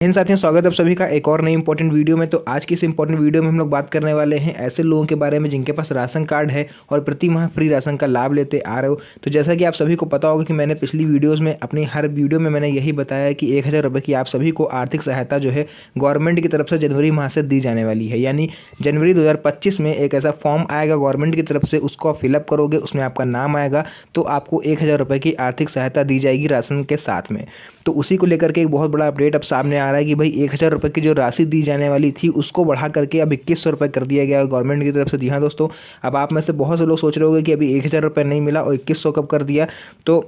इन साथियों, स्वागत है आप सभी का एक और नई इंपॉर्टेंट वीडियो में। तो आज की इस इंपॉर्टेंट वीडियो में हम लोग बात करने वाले हैं ऐसे लोगों के बारे में जिनके पास राशन कार्ड है और प्रति माह फ्री राशन का लाभ लेते आ रहे हो। तो जैसा कि आप सभी को पता होगा कि मैंने पिछली वीडियोस में अपनी हर वीडियो में मैंने यही बताया कि 1,000 रुपये की आप सभी को आर्थिक सहायता जो है गवर्नमेंट की तरफ से जनवरी माह से दी जाने वाली है। यानी जनवरी 2025 में एक ऐसा फॉर्म आएगा गवर्नमेंट की तरफ से, उसको आप फिलअप करोगे, उसमें आपका नाम आएगा तो आपको 1,000 रुपये की आर्थिक सहायता दी जाएगी राशन के साथ में। तो उसी को लेकर के एक बहुत बड़ा अपडेट अब सामने आ रहा है कि भाई 1,000 रुपये की जो राशि दी जाने वाली थी उसको बढ़ा करके अब 2,100 रुपये कर दिया गया है गवर्नमेंट की तरफ से। जी हाँ दोस्तों, अब आप में से बहुत से लोग सोच रहे होंगे कि अभी 1,000 रुपये नहीं मिला और 2,100 कब कर दिया। तो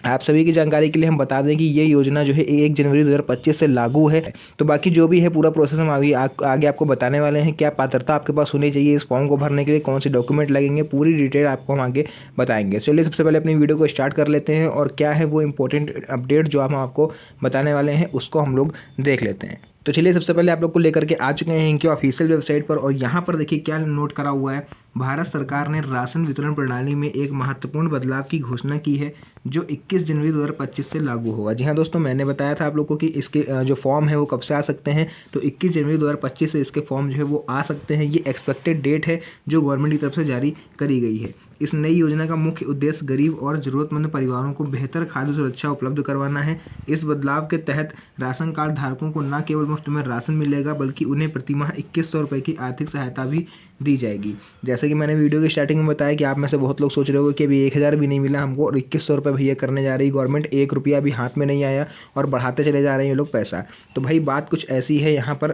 आप सभी की जानकारी के लिए हम बता दें कि ये योजना जो है 1 जनवरी 2025 से लागू है। तो बाकी जो भी है पूरा प्रोसेस हम आगे आपको बताने वाले हैं। क्या पात्रता आपके पास होनी चाहिए इस फॉर्म को भरने के लिए, कौन से डॉक्यूमेंट लगेंगे, पूरी डिटेल आपको हम आगे बताएंगे। चलिए सबसे पहले अपनी वीडियो को स्टार्ट कर लेते हैं और क्या है वो इंपॉर्टेंट अपडेट जो हम आपको बताने वाले हैं उसको हम लोग देख लेते हैं। तो चलिए सबसे पहले आप लोग को लेकर के आ चुके हैं इनकी ऑफिशियल वेबसाइट पर और यहाँ पर देखिए क्या नोट करा हुआ है। भारत सरकार ने राशन वितरण प्रणाली में एक महत्वपूर्ण बदलाव की घोषणा की है जो 21 जनवरी 2025 से लागू होगा। जी हाँ दोस्तों, मैंने बताया था आप लोगों को कि इसके जो फॉर्म है वो कब से आ सकते हैं। तो 21 जनवरी 2025 से इसके फॉर्म जो है वो आ सकते हैं। ये एक्सपेक्टेड डेट है जो गवर्नमेंट की तरफ से जारी करी गई है। इस नई योजना का मुख्य उद्देश्य गरीब और ज़रूरतमंद परिवारों को बेहतर खाद्य सुरक्षा उपलब्ध करवाना है। इस बदलाव के तहत राशन कार्ड धारकों को न केवल मुफ्त में राशन मिलेगा बल्कि उन्हें प्रतिमाह 2,100 रुपये की आर्थिक सहायता भी दी जाएगी। जैसे कि मैंने वीडियो की स्टार्टिंग में बताया कि आप में से बहुत लोग सोच रहे हो कि अभी 1,000 भी नहीं मिला हमको और 2,100 रुपये भैया करने जा रही गवर्नमेंट, 1 रुपया भी हाथ में नहीं आया और बढ़ाते चले जा रहे हैं ये लोग पैसा। तो भाई बात कुछ ऐसी है यहाँ पर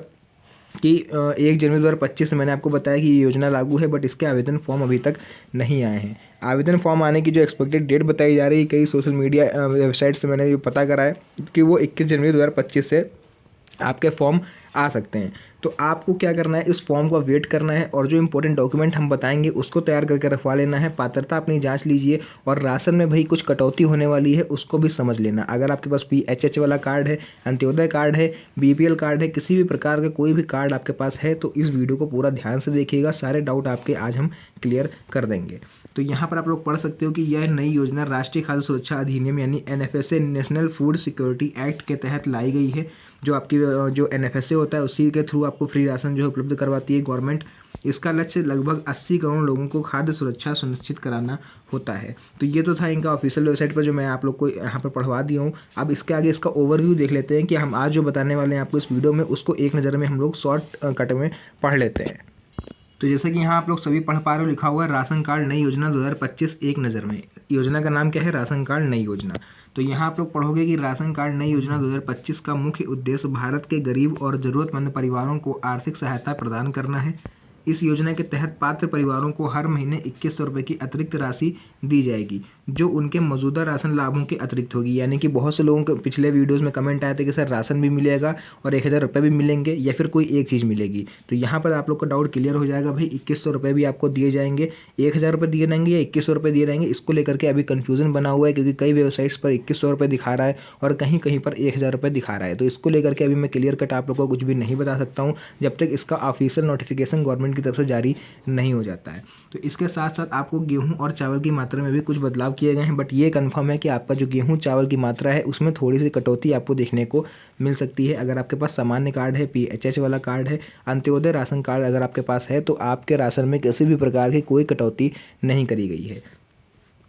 कि 1 जनवरी 2025 में मैंने आपको बताया कि ये योजना लागू है, बट इसके आवेदन फॉर्म अभी तक नहीं आए हैं। आवेदन फॉर्म आने की जो एक्सपेक्टेड डेट बताई जा रही है कई सोशल मीडिया वेबसाइट से मैंने ये पता करा है कि वो 21 जनवरी 2025 से आपके फॉर्म आ सकते हैं। तो आपको क्या करना है, इस फॉर्म का वेट करना है और जो इंपॉर्टेंट डॉक्यूमेंट हम बताएंगे उसको तैयार करके रखवा लेना है। पात्रता अपनी जांच लीजिए और राशन में भाई कुछ कटौती होने वाली है उसको भी समझ लेना। अगर आपके पास PHH वाला कार्ड है, अंत्योदय कार्ड है, BPL कार्ड है, किसी भी प्रकार का कोई भी कार्ड आपके पास है तो इस वीडियो को पूरा ध्यान से देखिएगा। सारे डाउट आपके आज हम क्लियर कर देंगे। तो यहाँ पर आप लोग पढ़ सकते हो कि यह नई योजना राष्ट्रीय खाद्य सुरक्षा अधिनियम यानी NFSA national food security act के तहत लाई गई है। जो आपकी जो NFSA होता है उसी के थ्रू आपको फ्री राशन जो है उपलब्ध करवाती है गवर्नमेंट। इसका लक्ष्य लगभग 80 करोड़ लोगों को खाद्य सुरक्षा सुनिश्चित कराना होता है। तो ये तो था इनका ऑफिशियल वेबसाइट पर जो मैं आप लोग को यहाँ पर पढ़वा दिया हूँ। अब इसके आगे इसका ओवरव्यू देख लेते हैं कि हम आज जो बताने वाले हैं आपको इस वीडियो में उसको एक नज़र में हम लोग शॉर्ट कट में पढ़ लेते हैं। तो जैसा कि यहाँ आप लोग सभी पढ़ पा रहे हो, लिखा हुआ है राशन कार्ड नई योजना 2025 एक नज़र में। योजना का नाम क्या है? राशन कार्ड नई योजना। तो यहाँ आप लोग पढ़ोगे कि राशन कार्ड नई योजना 2025 का मुख्य उद्देश्य भारत के गरीब और ज़रूरतमंद परिवारों को आर्थिक सहायता प्रदान करना है। इस योजना के तहत पात्र परिवारों को हर महीने 2,100 रुपये की अतिरिक्त राशि दी जाएगी जो उनके मौजूदा राशन लाभों के अतिरिक्त होगी। यानी कि बहुत से लोगों के पिछले वीडियोस में कमेंट आए थे कि सर राशन भी मिलेगा और 1,000 रुपये भी मिलेंगे या फिर कोई एक चीज़ मिलेगी। तो यहाँ पर आप लोग का डाउट क्लियर हो जाएगा। भाई 2,100 रुपये भी आपको दिए जाएंगे, 1,000 रुपये दिए जाएंगे या 2,100 रुपये दिए जाएंगे, इसको लेकर के अभी कन्फ्यूजन बना हुआ है क्योंकि कई वेबसाइट्स पर 2,100 रुपये दिखा रहा है और कहीं कहीं पर 1,000 रुपये दिखा रहा है। तो इसको लेकर के अभी मैं क्लियर कट आप लोग को कुछ भी नहीं बता सकता हूँ जब तक इसका ऑफिशियल नोटिफिकेशन गवर्नमेंट की तरफ से जारी नहीं हो जाता है। तो इसके साथ साथ आपको गेहूं और चावल की मात्रा में भी कुछ बदलाव किए गए हैं, बट ये कंफर्म है कि आपका जो गेहूं चावल की मात्रा है उसमें थोड़ी सी कटौती आपको देखने को मिल सकती है। अगर आपके पास सामान्य कार्ड है, PHH वाला कार्ड है, अंत्योदय राशन कार्ड अगर आपके पास है तो आपके राशन में किसी भी प्रकार की कोई कटौती नहीं करी गई है।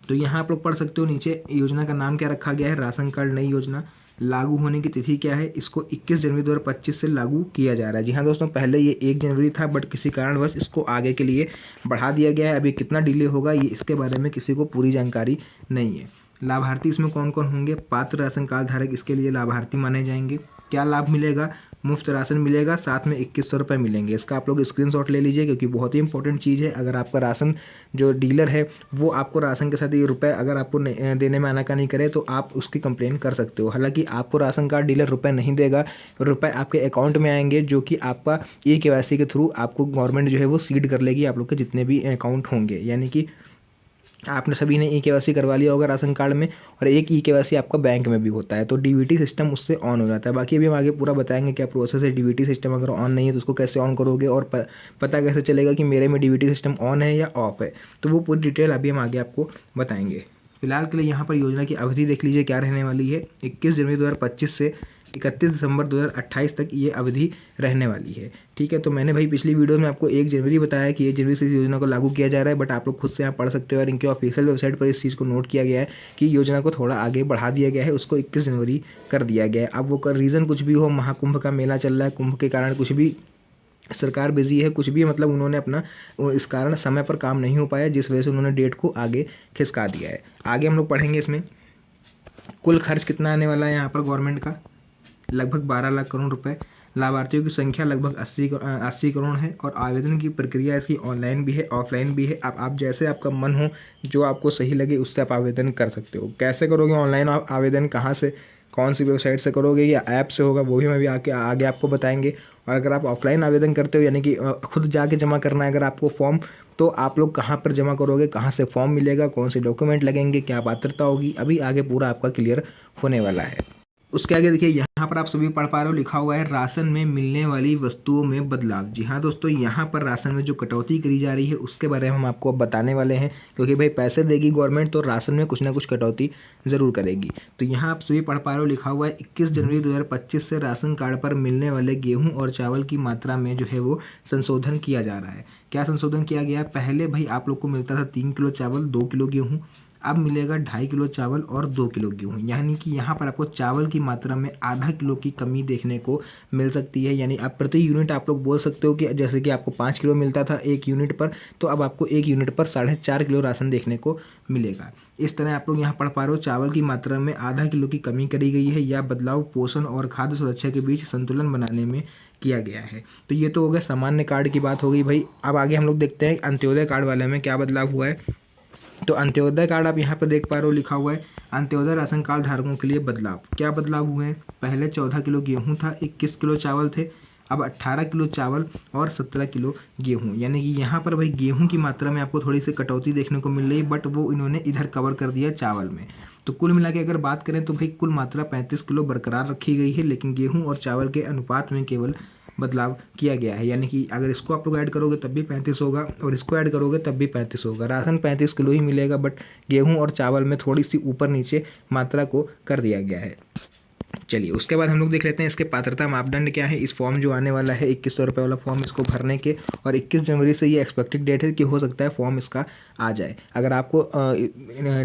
तो यहाँ आप लोग पढ़ सकते हो नीचे योजना का नाम क्या रखा गया है, राशन कार्ड नई योजना। लागू होने की तिथि क्या है, इसको 21 जनवरी 2025 से लागू किया जा रहा है। जी हाँ दोस्तों, पहले ये 1 जनवरी था बट किसी कारणवश इसको आगे के लिए बढ़ा दिया गया है। अभी कितना डिले होगा ये इसके बारे में किसी को पूरी जानकारी नहीं है। लाभार्थी इसमें कौन कौन होंगे? पात्र राशन कार्ड धारक इसके लिए लाभार्थी माने जाएंगे। क्या लाभ मिलेगा? मुफ्त राशन मिलेगा, साथ में 2,100 रुपये मिलेंगे। इसका आप लोग स्क्रीनशॉट ले लीजिए क्योंकि बहुत ही इंपॉर्टेंट चीज़ है। अगर आपका राशन जो डीलर है वो आपको राशन के साथ ये रुपये अगर आपको देने में आनाकानी करे तो आप उसकी कंप्लेन कर सकते हो। हालांकि आपको राशन कार्ड डीलर रुपये नहीं देगा, रुपये आपके अकाउंट में आएंगे जो कि आपका KYC के थ्रू आपको गवर्नमेंट जो है वो सीड कर लेगी आप लोग के जितने भी अकाउंट होंगे। यानी कि आपने सभी ने KYC करवा लिया होगा राशन कार्ड में और एक KYC आपका बैंक में भी होता है तो DBT सिस्टम उससे ऑन हो जाता है। बाकी अभी हम आगे पूरा बताएंगे क्या प्रोसेस है। DBT सिस्टम अगर ऑन नहीं है तो उसको कैसे ऑन करोगे और पता कैसे चलेगा कि मेरे में DBT सिस्टम ऑन है या ऑफ है, तो वो पूरी डिटेल अभी हम आगे आपको बताएंगे। फिलहाल के लिए यहाँ पर योजना की अवधि देख लीजिए क्या रहने वाली है। 21 जनवरी 2025 से 31 दिसंबर 2028 तक ये अवधि रहने वाली है। ठीक है, तो मैंने भाई पिछली वीडियो में आपको 1 जनवरी बताया कि 1 जनवरी से इस योजना को लागू किया जा रहा है, बट आप लोग खुद से यहाँ पढ़ सकते हो और इनके ऑफिशियल वेबसाइट पर इस चीज़ को नोट किया गया है कि योजना को थोड़ा आगे बढ़ा दिया गया है, उसको 21 जनवरी कर दिया गया है। अब वो रीज़न कुछ भी हो, महाकुंभ का मेला चल रहा है, कुंभ के कारण कुछ भी सरकार बिजी है, कुछ भी मतलब उन्होंने अपना इस कारण समय पर काम नहीं हो पाया, जिस वजह से उन्होंने डेट को आगे खिसका दिया है। आगे हम लोग पढ़ेंगे इसमें कुल खर्च कितना आने वाला है यहाँ पर गवर्नमेंट का, लगभग 12 लाख करोड़ रुपए। लाभार्थियों की संख्या लगभग 80 करोड़ है और आवेदन की प्रक्रिया इसकी ऑनलाइन भी है, ऑफलाइन भी है। आप जैसे आपका मन हो, जो आपको सही लगे उससे आप आवेदन कर सकते हो। कैसे करोगे ऑनलाइन आवेदन, कहाँ से, कौन सी वेबसाइट से करोगे या ऐप से होगा, वो भी मैं भी आगे आपको बताएंगे। और अगर आप ऑफलाइन आवेदन करते हो, यानी कि खुद जाके जमा करना है अगर आपको फॉर्म, तो आप लोग कहाँ पर जमा करोगे, कहाँ से फॉर्म मिलेगा, कौन से डॉक्यूमेंट लगेंगे, क्या पात्रता होगी, अभी आगे पूरा आपका क्लियर होने वाला है। उसके आगे देखिए, यहाँ पर आप सभी पढ़ पा रहे हो, लिखा हुआ है राशन में मिलने वाली वस्तुओं में बदलाव। जी हाँ दोस्तों, यहाँ पर राशन में जो कटौती करी जा रही है उसके बारे में हम आपको अब बताने वाले हैं, क्योंकि भाई पैसे देगी गवर्नमेंट तो राशन में कुछ ना कुछ कटौती ज़रूर करेगी। तो यहाँ आप सभी पढ़ पा रहे हो, लिखा हुआ है 21 जनवरी 2025 से राशन कार्ड पर मिलने वाले गेहूँ और चावल की मात्रा में जो है वो संशोधन किया जा रहा है। क्या संशोधन किया गया है? पहले भाई आप लोग को मिलता था 3 किलो चावल 2 किलो गेहूँ, अब मिलेगा 2.5 किलो चावल और 2 किलो गेहूँ, यानी कि यहाँ पर आपको चावल की मात्रा में आधा किलो की कमी देखने को मिल सकती है। यानी आप प्रति यूनिट आप लोग बोल सकते हो कि जैसे कि आपको 5 किलो मिलता था 1 यूनिट पर, तो अब आपको 1 यूनिट पर 4.5 किलो राशन देखने को मिलेगा। इस तरह आप लोग यहाँ पढ़ पा रहे हो, चावल की मात्रा में आधा किलो की कमी करी गई है। यह बदलाव पोषण और खाद्य सुरक्षा के बीच संतुलन बनाने में किया गया है। तो ये तो हो गया सामान्य कार्ड की बात हो गई भाई। अब आगे हम लोग देखते हैं अंत्योदय कार्ड वाले में क्या बदलाव हुआ है। तो अंत्योदय कार्ड आप यहाँ पर देख पा रहे हो, लिखा हुआ है अंत्योदय राशन कार्ड धारकों के लिए बदलाव। क्या बदलाव हुए हैं? पहले 14 किलो गेहूँ था, 21 किलो चावल थे, अब 18 किलो चावल और 17 किलो गेहूँ, यानी कि यहाँ पर भाई गेहूँ की मात्रा में आपको थोड़ी सी कटौती देखने को मिल रही, बट वो इन्होंने इधर कवर कर दिया चावल में। तो कुल मिला के अगर बात करें तो भाई कुल मात्रा 35 किलो बरकरार रखी गई है, लेकिन गेहूँ और चावल के अनुपात में केवल बदलाव किया गया है। यानी कि अगर इसको आप लोग ऐड करोगे तब भी 35 होगा और इसको ऐड करोगे तब भी 35 होगा। राशन 35 किलो ही मिलेगा, बट गेहूं और चावल में थोड़ी सी ऊपर नीचे मात्रा को कर दिया गया है। चलिए उसके बाद हम लोग देख लेते हैं इसके पात्रता मापदंड क्या है। इस फॉर्म जो आने वाला है 2100 रुपये वाला फॉर्म, इसको भरने के, और 21 जनवरी से ये एक्सपेक्टेड डेट है कि हो सकता है फॉर्म इसका आ जाए। अगर आपको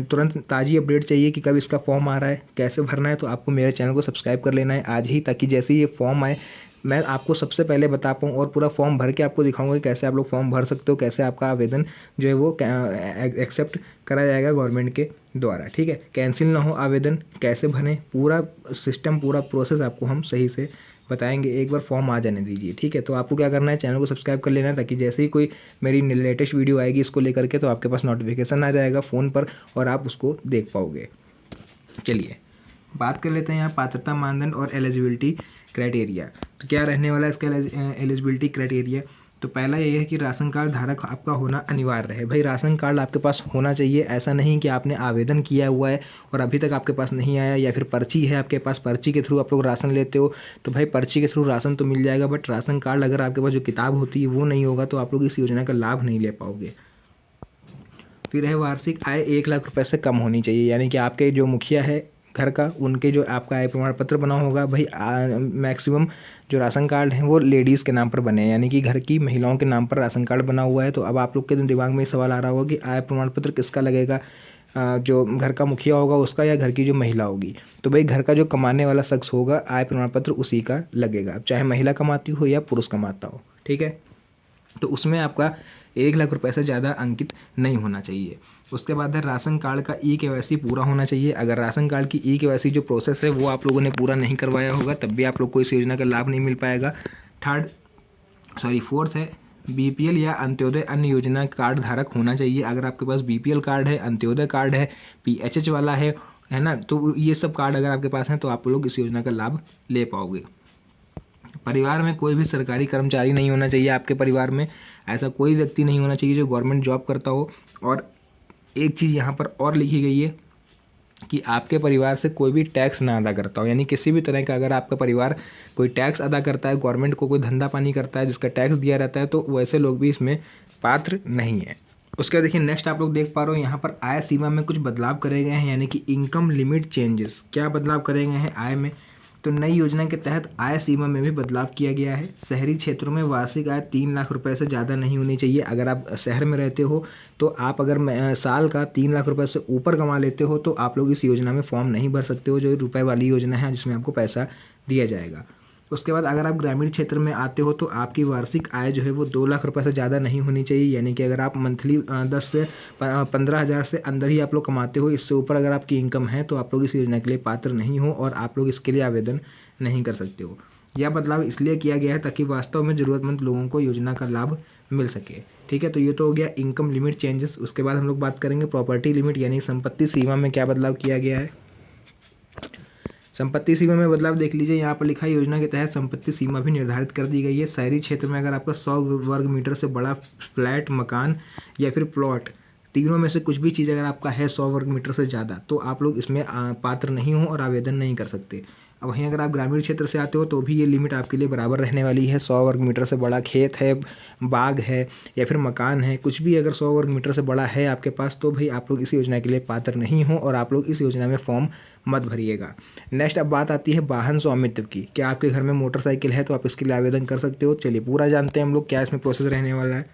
तुरंत ताज़ी अपडेट चाहिए कि कब इसका फॉर्म आ रहा है, कैसे भरना है, तो आपको मेरे चैनल को सब्सक्राइब कर लेना है आज ही, ताकि जैसे ही ये फॉर्म आए मैं आपको सबसे पहले बता पाऊँ और पूरा फॉर्म भर के आपको दिखाऊंगा कि कैसे आप लोग फॉर्म भर सकते हो, कैसे आपका आवेदन जो है वो एक्सेप्ट करा जाएगा गवर्नमेंट के द्वारा। ठीक है, कैंसिल ना हो आवेदन, कैसे भरें, पूरा सिस्टम पूरा प्रोसेस आपको हम सही से बताएंगे। एक बार फॉर्म आ जाने दीजिए। ठीक है, तो आपको क्या करना है, चैनल को सब्सक्राइब कर लेना है, ताकि जैसे ही कोई मेरी लेटेस्ट वीडियो आएगी इसको लेकर के, तो आपके पास नोटिफिकेशन आ जाएगा फ़ोन पर और आप उसको देख पाओगे। चलिए बात कर लेते हैं यहाँ पात्रता मानदंड और एलिजिबिलिटी क्राइटेरिया। तो क्या रहने वाला है इसका एलिजिबिलिटी क्राइटेरिया? तो पहला ये है कि राशन कार्ड धारक आपका होना अनिवार्य है। भाई राशन कार्ड आपके पास होना चाहिए, ऐसा नहीं कि आपने आवेदन किया हुआ है और अभी तक आपके पास नहीं आया, या फिर पर्ची है आपके पास, पर्ची के थ्रू आप लोग राशन लेते हो, तो भाई पर्ची के थ्रू राशन तो मिल जाएगा, बट राशन कार्ड अगर आपके पास जो किताब होती है वो नहीं होगा तो आप लोग इस योजना का लाभ नहीं ले पाओगे। फिर है वार्षिक आय 1 लाख रुपए से कम होनी चाहिए, यानी कि आपके जो मुखिया है घर का, उनके जो आपका आय प्रमाण पत्र बना होगा, भाई मैक्सिमम जो राशन कार्ड हैं वो लेडीज़ के नाम पर बने हैं, यानी कि घर की महिलाओं के नाम पर राशन कार्ड बना हुआ है। तो अब आप लोग के दिमाग में सवाल आ रहा होगा कि आय प्रमाण पत्र किसका लगेगा, जो घर का मुखिया होगा उसका या घर की जो महिला होगी? तो भाई घर का जो कमाने वाला शख्स होगा आय प्रमाण पत्र उसी का लगेगा, चाहे महिला कमाती हो या पुरुष कमाता हो। ठीक है, तो उसमें आपका 1 लाख रुपए से ज़्यादा अंकित नहीं होना चाहिए। उसके बाद है राशन कार्ड का ई-केवाईसी पूरा होना चाहिए। अगर राशन कार्ड की ई-केवाईसी जो प्रोसेस है वो आप लोगों ने पूरा नहीं करवाया होगा तब भी आप लोग को इस योजना का लाभ नहीं मिल पाएगा। फोर्थ है बीपीएल या अंत्योदय अन्य योजना कार्ड धारक होना चाहिए। अगर आपके पास बीपीएल कार्ड है, अंत्योदय कार्ड है, पीएचएच वाला है ना, तो ये सब कार्ड अगर आपके पास हैं तो आप लोग इस योजना का लाभ ले पाओगे। परिवार में कोई भी सरकारी कर्मचारी नहीं होना चाहिए। आपके परिवार में ऐसा कोई व्यक्ति नहीं होना चाहिए जो गवर्नमेंट जॉब करता हो। और एक चीज़ यहाँ पर और लिखी गई है कि आपके परिवार से कोई भी टैक्स ना अदा करता हो, यानी किसी भी तरह का अगर आपका परिवार कोई टैक्स अदा करता है, गवर्नमेंट को कोई धंधा पानी करता है जिसका टैक्स दिया रहता है, तो वैसे लोग भी इसमें पात्र नहीं है। उसके बाद देखिए नेक्स्ट आप लोग देख पा रहे हो यहाँ पर आय सीमा में कुछ बदलाव करे गए हैं, यानी कि इनकम लिमिट चेंजेस। क्या बदलाव करे गए हैं आय में? तो नई योजना के तहत आय सीमा में भी बदलाव किया गया है। शहरी क्षेत्रों में वार्षिक आय 3 लाख रुपए से ज़्यादा नहीं होनी चाहिए। अगर आप शहर में रहते हो तो आप अगर साल का 3 लाख रुपए से ऊपर कमा लेते हो तो आप लोग इस योजना में फॉर्म नहीं भर सकते हो, जो रुपए वाली योजना है जिसमें आपको पैसा दिया जाएगा। उसके बाद अगर आप ग्रामीण क्षेत्र में आते हो तो आपकी वार्षिक आय जो है वो 2 लाख रुपए से ज़्यादा नहीं होनी चाहिए। यानी कि अगर आप मंथली 10 से 15 हज़ार से अंदर ही आप लोग कमाते हो, इससे ऊपर अगर आपकी इनकम है तो आप लोग इस योजना के लिए पात्र नहीं हो और आप लोग इसके लिए आवेदन नहीं कर सकते हो। यह बदलाव इसलिए किया गया है ताकि वास्तव में ज़रूरतमंद लोगों को योजना का लाभ मिल सके। ठीक है, तो ये तो हो गया इनकम लिमिट चेंजेस। उसके बाद हम लोग बात करेंगे प्रॉपर्टी लिमिट यानी संपत्ति सीमा में क्या बदलाव किया गया है। संपत्ति सीमा में बदलाव देख लीजिए, यहाँ पर लिखा है योजना के तहत संपत्ति सीमा भी निर्धारित कर दी गई है। शहरी क्षेत्र में अगर आपका 100 वर्ग मीटर से बड़ा फ्लैट, मकान या फिर प्लॉट, तीनों में से कुछ भी चीज़ अगर आपका है 100 वर्ग मीटर से ज़्यादा, तो आप लोग इसमें पात्र नहीं हो और आवेदन नहीं कर सकते। अब वहीं अगर आप ग्रामीण क्षेत्र से आते हो तो भी ये लिमिट आपके लिए बराबर रहने वाली है। 100 वर्ग मीटर से बड़ा खेत है, बाग है या फिर मकान है, कुछ भी अगर 100 वर्ग मीटर से बड़ा है आपके पास, तो भाई आप लोग इस योजना के लिए पात्र नहीं हो और आप लोग इस योजना में फॉर्म मत भरिएगा। नेक्स्ट अब बात आती है वाहन स्वामित्व की। क्या आपके घर में मोटरसाइकिल है तो आप इसके लिए आवेदन कर सकते हो। चलिए पूरा जानते हैं हम लोग क्या इसमें प्रोसेस रहने वाला है।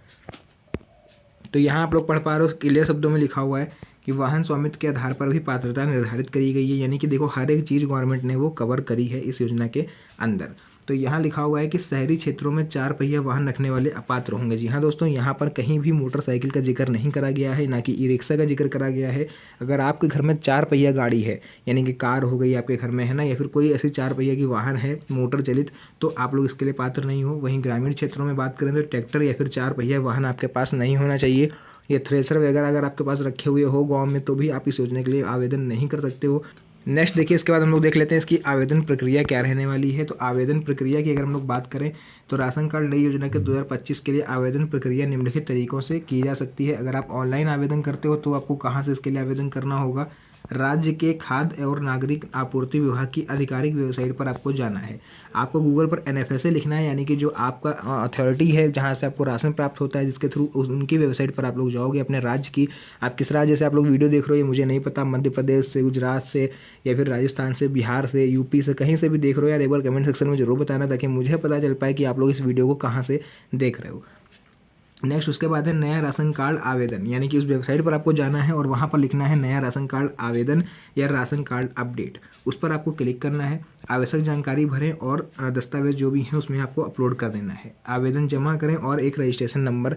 तो यहाँ आप लोग पढ़ पा रहे हो, क्लियर शब्दों में लिखा हुआ है कि वाहन स्वामित्व के आधार पर भी पात्रता निर्धारित करी गई है। यानी कि देखो हर एक चीज़ गवर्नमेंट ने वो कवर करी है इस योजना के अंदर। तो यहाँ लिखा हुआ है कि शहरी क्षेत्रों में 4 पहिया वाहन रखने वाले अपात्र होंगे। जी हाँ दोस्तों, यहाँ पर कहीं भी मोटरसाइकिल का जिक्र नहीं करा गया है, ना कि ई रिक्शा का जिक्र करा गया है। अगर आपके घर में 4 पहिया गाड़ी है, यानी कि कार हो गई आपके घर में, है ना, या फिर कोई ऐसी 4 पहिया की वाहन है मोटर चलित, तो आप लोग इसके लिए पात्र नहीं हो। वहीं ग्रामीण क्षेत्रों में बात करें तो ट्रैक्टर या फिर 4 पहिया वाहन आपके पास नहीं होना चाहिए। ये थ्रेसर वगैरह अगर आपके पास रखे हुए हो गांव में तो भी आप इस योजना के लिए आवेदन नहीं कर सकते हो। नेक्स्ट देखिए, इसके बाद हम लोग देख लेते हैं इसकी आवेदन प्रक्रिया क्या रहने वाली है। तो आवेदन प्रक्रिया की अगर हम लोग बात करें तो राशन कार्ड नई योजना के 2025 के लिए आवेदन प्रक्रिया निम्नलिखित तरीकों से की जा सकती है। अगर आप ऑनलाइन आवेदन करते हो तो आपको कहाँ से इसके लिए आवेदन करना होगा। राज्य के खाद्य और नागरिक आपूर्ति विभाग की आधिकारिक वेबसाइट पर आपको जाना है। आपको गूगल पर NFSA लिखना है, यानी कि जो आपका अथॉरिटी है जहाँ से आपको राशन प्राप्त होता है, जिसके थ्रू उनकी वेबसाइट पर आप लोग जाओगे अपने राज्य की। आप किस राज्य से आप लोग वीडियो देख रहे हो ये मुझे नहीं पता, मध्य प्रदेश से, गुजरात से या फिर राजस्थान से, बिहार से, यूपी से, कहीं से भी देख रहे हो यार, एक बार कमेंट सेक्शन में जरूर बताना ताकि मुझे पता चल पाए कि आप लोग इस वीडियो को कहाँ से देख रहे हो। नेक्स्ट उसके बाद है नया राशन कार्ड आवेदन, यानी कि उस वेबसाइट पर आपको जाना है और वहाँ पर लिखना है नया राशन कार्ड आवेदन या राशन कार्ड अपडेट। उस पर आपको क्लिक करना है, आवश्यक जानकारी भरें और दस्तावेज जो भी हैं उसमें आपको अपलोड कर देना है। आवेदन जमा करें और एक रजिस्ट्रेशन नंबर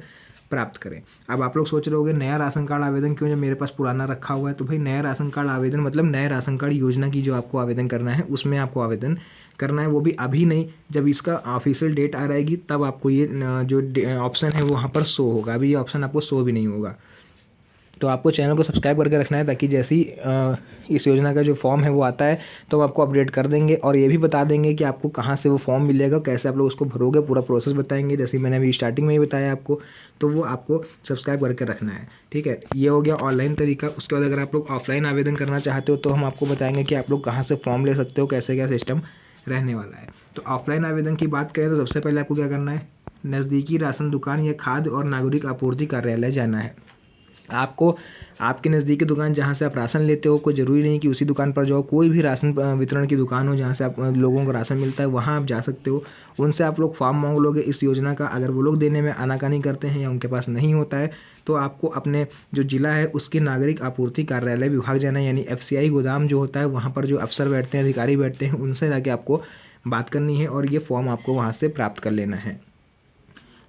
प्राप्त करें। अब आप लोग सोच रहे होंगे नया राशन कार्ड आवेदन क्यों, जब मेरे पास पुराना रखा हुआ है। तो भाई नया राशन कार्ड आवेदन मतलब नए राशन कार्ड योजना की जो आपको आवेदन करना है उसमें आपको आवेदन करना है, वो भी अभी नहीं, जब इसका ऑफिशियल डेट आ रहेगी तब आपको ये जो ऑप्शन है वो वहाँ पर शो होगा। अभी ये ऑप्शन आपको शो भी नहीं होगा। तो आपको चैनल को सब्सक्राइब करके रखना है ताकि जैसी इस योजना का जो फॉर्म है वो आता है तो आपको अपडेट कर देंगे और ये भी बता देंगे कि आपको कहाँ से वो फॉर्म मिलेगा, कैसे आप लोग उसको भरोगे, पूरा प्रोसेस बताएंगे जैसे मैंने अभी स्टार्टिंग में ही बताया आपको। तो वो आपको सब्सक्राइब करके रखना है। ठीक है, ये हो गया ऑनलाइन तरीका। उसके बाद अगर आप लोग ऑफलाइन आवेदन करना चाहते हो तो हम आपको बताएंगे कि आप लोग कहाँ से फॉर्म ले सकते हो, कैसे क्या सिस्टम रहने वाला है। तो ऑफलाइन आवेदन की बात करें तो सबसे पहले आपको क्या करना है, नज़दीकी राशन दुकान या खाद्य और नागरिक आपूर्ति कार्यालय जाना है। आपको आपके नज़दीकी दुकान जहाँ से आप राशन लेते हो, कोई ज़रूरी नहीं कि उसी दुकान पर जाओ, कोई भी राशन वितरण की दुकान हो जहाँ से आप लोगों को राशन मिलता है वहाँ आप जा सकते हो। उनसे आप लोग फॉर्म मांग लोगे इस योजना का। अगर वो लोग देने में आनाकानी करते हैं या उनके पास नहीं होता है तो आपको अपने जो ज़िला है उसके नागरिक आपूर्ति कार्यालय विभाग जाना है, यानी FCI गोदाम जो होता है वहाँ पर जो अफसर बैठते हैं, अधिकारी बैठते हैं, उनसे जाके आपको बात करनी है और ये फॉर्म आपको वहाँ से प्राप्त कर लेना है।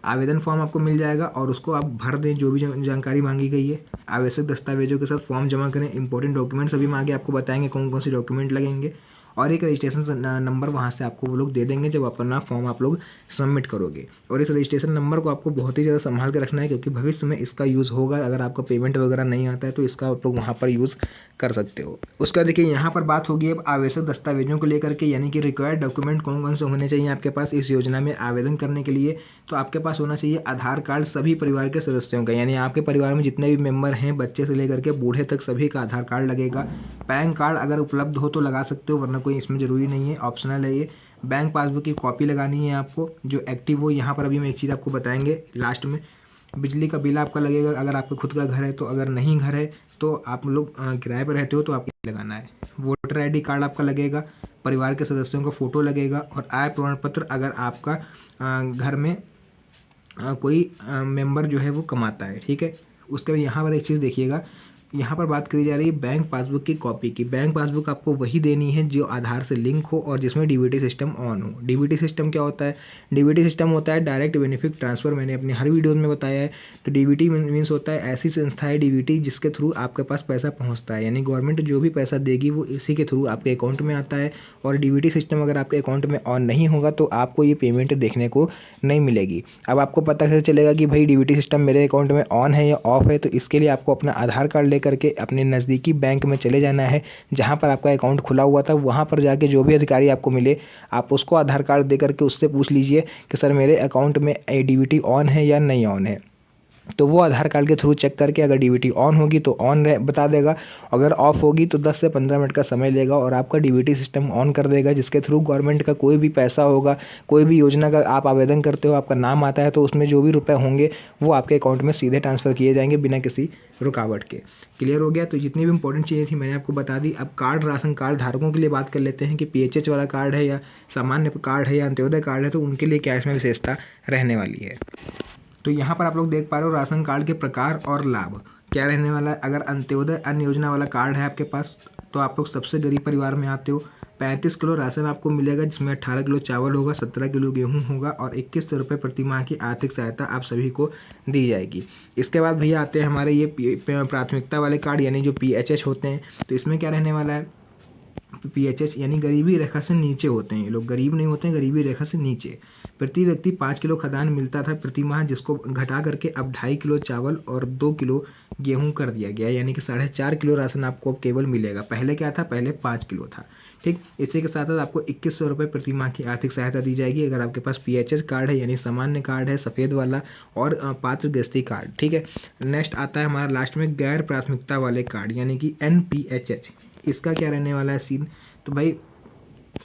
आवेदन फॉर्म आपको मिल जाएगा और उसको आप भर दें जो भी जानकारी मांगी गई है। आवश्यक दस्तावेजों के साथ फॉर्म जमा करें। इंपॉर्टेंट डॉक्यूमेंट्स अभी मैं आगे आपको बताएंगे कौन कौन से डॉक्यूमेंट लगेंगे और एक रजिस्ट्रेशन नंबर वहाँ से आपको वो लोग दे देंगे जब अपना फॉर्म आप लोग सबमिट करोगे। और इस रजिस्ट्रेशन नंबर को आपको बहुत ही ज़्यादा संभाल के रखना है क्योंकि भविष्य में इसका यूज़ होगा। अगर आपका पेमेंट वगैरह नहीं आता है तो इसका आप लोग वहाँ पर यूज़ कर सकते हो। उसका देखिए यहाँ पर बात होगी अब आवश्यक दस्तावेजों को लेकर के, यानी कि रिक्वायर्ड डॉक्यूमेंट कौन कौन से होने चाहिए आपके पास इस योजना में आवेदन करने के लिए। तो आपके पास होना चाहिए आधार कार्ड सभी परिवार के सदस्यों का, यानी आपके परिवार में जितने भी मेंबर हैं बच्चे से लेकर के बूढ़े तक सभी का आधार कार्ड लगेगा। पैन कार्ड अगर उपलब्ध हो तो लगा सकते हो, वरना कोई इसमें ज़रूरी नहीं है, ऑप्शनल है ये। बैंक पासबुक की कॉपी लगानी है आपको जो एक्टिव हो। यहाँ पर अभी मैं एक चीज़ आपको बताएंगे लास्ट में। बिजली का बिल आपका लगेगा अगर आपका खुद का घर है, तो अगर नहीं घर है तो आप लोग किराए पर रहते हो तो आपको लगाना है। वोटर ID कार्ड आपका लगेगा। परिवार के सदस्यों का फ़ोटो लगेगा और आय प्रमाण पत्र अगर आपका घर में कोई मेंबर जो है वो कमाता है, ठीक है। उसके बाद यहाँ पर एक चीज़ देखिएगा, यहाँ पर बात करी जा रही है बैंक पासबुक की कॉपी की। बैंक पासबुक आपको वही देनी है जो आधार से लिंक हो और जिसमें डीबीटी सिस्टम ऑन हो। डीबीटी सिस्टम क्या होता है? डीबीटी सिस्टम होता है डायरेक्ट बेनिफिट ट्रांसफ़र, मैंने अपने हर वीडियो में बताया है। तो डीबीटी मीन्स होता है ऐसी संस्था है डीबीटी जिसके थ्रू आपके पास पैसा पहुँचता है, यानी गवर्नमेंट जो भी पैसा देगी वो इसी के थ्रू आपके अकाउंट में आता है। और डीबीटी सिस्टम अगर आपके अकाउंट में ऑन नहीं होगा तो आपको ये पेमेंट देखने को नहीं मिलेगी। अब आपको पता कैसे चलेगा कि भाई डीबीटी सिस्टम मेरे अकाउंट में ऑन है या ऑफ है? तो इसके लिए आपको अपना आधार कार्ड लेकर के अपने नज़दीकी बैंक में चले जाना है जहाँ पर आपका अकाउंट खुला हुआ था। वहाँ पर जाके जो भी अधिकारी आपको मिले आप उसको आधार कार्ड दे करके उससे पूछ लीजिए कि सर मेरे अकाउंट में डीबीटी ऑन है या नहीं ऑन है। तो वो आधार कार्ड के थ्रू चेक करके अगर डीबीटी ऑन होगी तो ऑन बता देगा, अगर ऑफ होगी तो 10 से 15 मिनट का समय लेगा और आपका डीबीटी सिस्टम ऑन कर देगा, जिसके थ्रू गवर्नमेंट का कोई भी पैसा होगा, कोई भी योजना का आप आवेदन करते हो, आपका नाम आता है तो उसमें जो भी रुपए होंगे वो आपके अकाउंट में सीधे ट्रांसफ़र किए जाएंगे बिना किसी रुकावट के। क्लियर हो गया? तो जितनी भी इंपॉर्टेंट चीज़ें थी मैंने आपको बता दी। अब कार्ड, राशन कार्ड धारकों के लिए बात कर लेते हैं कि पीएचएच वाला कार्ड है या सामान्य कार्ड है या अंत्योदय कार्ड है, तो उनके लिए क्या इसमें विशेषता रहने वाली है। तो यहाँ पर आप लोग देख पा रहे हो राशन कार्ड के प्रकार और लाभ क्या रहने वाला है। अगर अंत्योदय अन्न योजना वाला कार्ड है आपके पास तो आप लोग सबसे गरीब परिवार में आते हो। 35 किलो राशन आपको मिलेगा जिसमें 18 किलो चावल होगा, 17 किलो गेहूं होगा और 2100 रुपये प्रति माह की आर्थिक सहायता आप सभी को दी जाएगी। इसके बाद भैया आते हैं हमारे ये प्राथमिकता वाले कार्ड यानी जो पीएचएच होते हैं। तो इसमें क्या रहने वाला है? पीएचएच यानी गरीबी रेखा से नीचे होते हैं ये लोग, गरीब नहीं होते हैं, गरीबी रेखा से नीचे। प्रति व्यक्ति 5 किलो खाद्यान्न मिलता था प्रति माह, जिसको घटा करके अब 2.5 किलो चावल और 2 किलो गेहूं कर दिया गया, यानी कि 4.5 किलो राशन आपको अब केवल मिलेगा। पहले क्या था? पहले 5 किलो था, ठीक। इसी के साथ साथ आपको 2100 रुपये प्रति माह की आर्थिक सहायता दी जाएगी अगर आपके पास पीएचएच कार्ड है यानी सामान्य कार्ड है, सफ़ेद वाला और पात्र गृहस्थी कार्ड, ठीक है। नेक्स्ट आता है हमारा लास्ट में गैर प्राथमिकता वाले कार्ड यानी कि एनपीएचएच। इसका क्या रहने वाला है सीन? तो भाई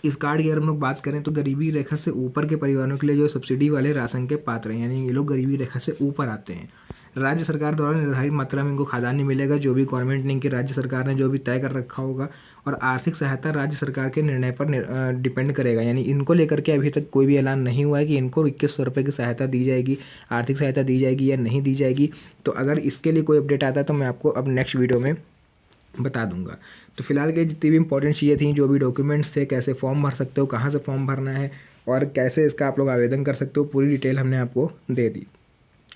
इस कार्ड की अगर हम लोग बात करें तो गरीबी रेखा से ऊपर के परिवारों के लिए जो सब्सिडी वाले राशन के पात्र हैं, यानी ये लोग गरीबी रेखा से ऊपर आते हैं। राज्य सरकार द्वारा निर्धारित मात्रा में इनको खाद्यान्न मिलेगा, जो भी गवर्नमेंट ने, इनकी राज्य सरकार ने जो भी तय कर रखा होगा। और आर्थिक सहायता राज्य सरकार के निर्णय पर डिपेंड करेगा, यानी इनको लेकर के अभी तक कोई भी ऐलान नहीं हुआ है कि इनको 2100 रुपये की सहायता दी जाएगी, आर्थिक सहायता दी जाएगी या नहीं दी जाएगी। तो अगर इसके लिए कोई अपडेट आता है तो मैं आपको अब नेक्स्ट वीडियो में बता दूंगा। तो फिलहाल के जितनी भी इंपॉर्टेंट चीज़ें थी, जो भी डॉक्यूमेंट्स थे, कैसे फॉर्म भर सकते हो, कहाँ से फॉर्म भरना है और कैसे इसका आप लोग आवेदन कर सकते हो, पूरी डिटेल हमने आपको दे दी।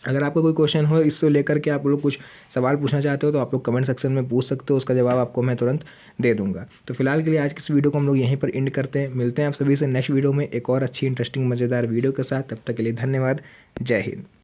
अगर आपका कोई क्वेश्चन हो इसको लेकर के, आप लोग कुछ सवाल पूछना चाहते हो तो आप लोग कमेंट सेक्शन में पूछ सकते हो, उसका जवाब आपको मैं तुरंत दे दूंगा। तो फिलहाल के लिए आज की इस वीडियो को हम लोग यहीं पर एंड करते हैं। मिलते हैं आप सभी से नेक्स्ट वीडियो में एक और अच्छी इंटरेस्टिंग मज़ेदार वीडियो के साथ। तब तक के लिए धन्यवाद। जय हिंद।